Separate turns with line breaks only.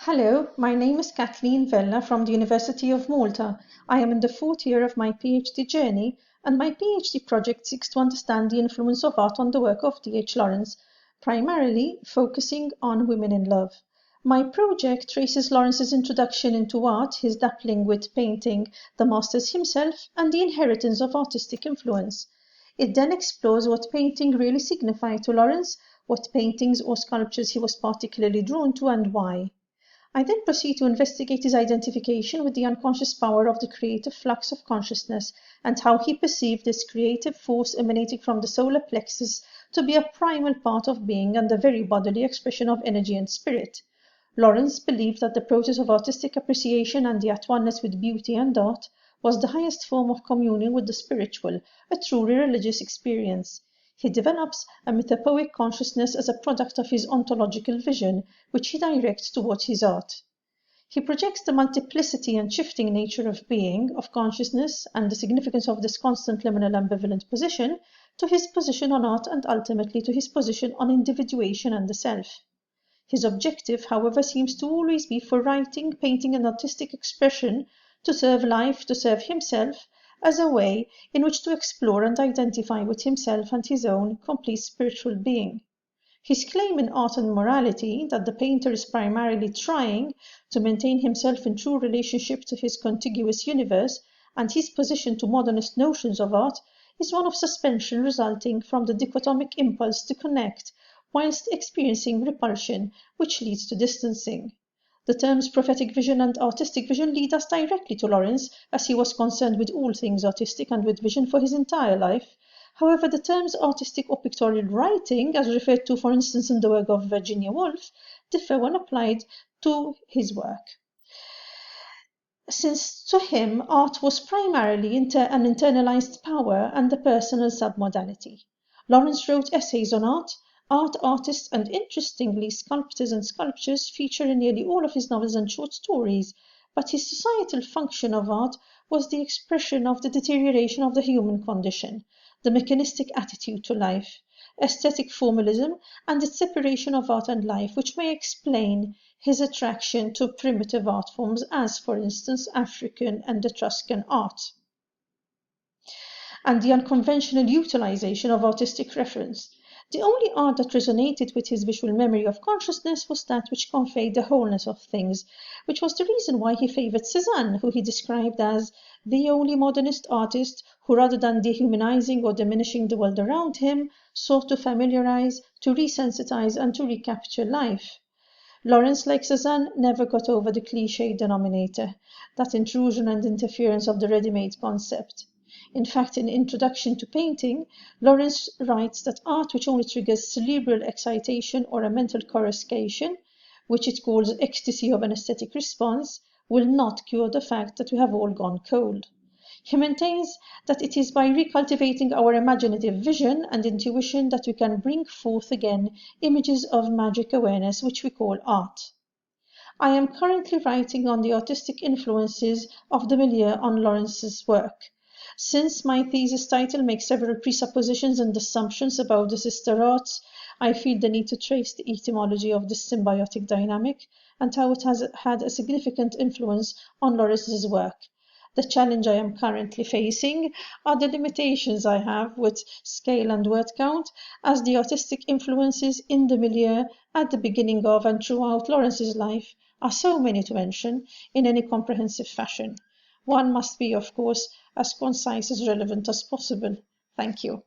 Hello, my name is Kathleen Vella from the University of Malta. I am in the fourth year of my PhD journey, and my PhD project seeks to understand the influence of art on the work of D.H. Lawrence, primarily focusing on women in love. My project traces Lawrence's introduction into art, his dabbling with painting, the masters himself, and the inheritance of artistic influence. It then explores what painting really signified to Lawrence, what paintings or sculptures he was particularly drawn to, and why. I then proceed to investigate his identification with the unconscious power of the creative flux of consciousness and how he perceived this creative force emanating from the solar plexus to be a primal part of being and the very bodily expression of energy and spirit. Lawrence believed that the process of artistic appreciation and the at-oneness with beauty and art was the highest form of communion with the spiritual, a truly religious experience. He develops a mythopoeic consciousness as a product of his ontological vision, which he directs towards his art. He projects the multiplicity and shifting nature of being, of consciousness, and the significance of this constant liminal ambivalent position to his position on art and ultimately to his position on individuation and the self. His objective, however, seems to always be for writing, painting, and artistic expression to serve life, to serve himself, as a way in which to explore and identify with himself and his own complete spiritual being. His claim in Art and Morality, that the painter is primarily trying to maintain himself in true relationship to his contiguous universe, and his position to modernist notions of art, is one of suspension resulting from the dichotomic impulse to connect, whilst experiencing repulsion, which leads to distancing. The terms prophetic vision and artistic vision lead us directly to Lawrence, as he was concerned with all things artistic and with vision for his entire life. However, the terms artistic or pictorial writing, as referred to, for instance, in the work of Virginia Woolf, differ when applied to his work, since to him art was primarily an internalized power and a personal submodality. Lawrence wrote essays on art, artists, and interestingly, sculptors and sculptures feature in nearly all of his novels and short stories, but his societal function of art was the expression of the deterioration of the human condition, the mechanistic attitude to life, aesthetic formalism, and its separation of art and life, which may explain his attraction to primitive art forms as, for instance, African and Etruscan art, and the unconventional utilization of artistic reference. The only art that resonated with his visual memory of consciousness was that which conveyed the wholeness of things, which was the reason why he favored Cézanne, who he described as the only modernist artist who, rather than dehumanizing or diminishing the world around him, sought to familiarize, to resensitize, and to recapture life. Lawrence, like Cézanne, never got over the cliché denominator, that intrusion and interference of the ready-made concept. In fact, in Introduction to Painting, Lawrence writes that art which only triggers cerebral excitation or a mental coruscation, which it calls ecstasy of an aesthetic response, will not cure the fact that we have all gone cold. He maintains that it is by recultivating our imaginative vision and intuition that we can bring forth again images of magic awareness, which we call art. I am currently writing on the artistic influences of the milieu on Lawrence's work. Since my thesis title makes several presuppositions and assumptions about the sister arts, I feel the need to trace the etymology of this symbiotic dynamic and how it has had a significant influence on Lawrence's work. The challenge I am currently facing are the limitations I have with scale and word count, as the artistic influences in the milieu at the beginning of and throughout Lawrence's life are so many to mention in any comprehensive fashion. One must be, of course, as concise as relevant as possible. Thank you.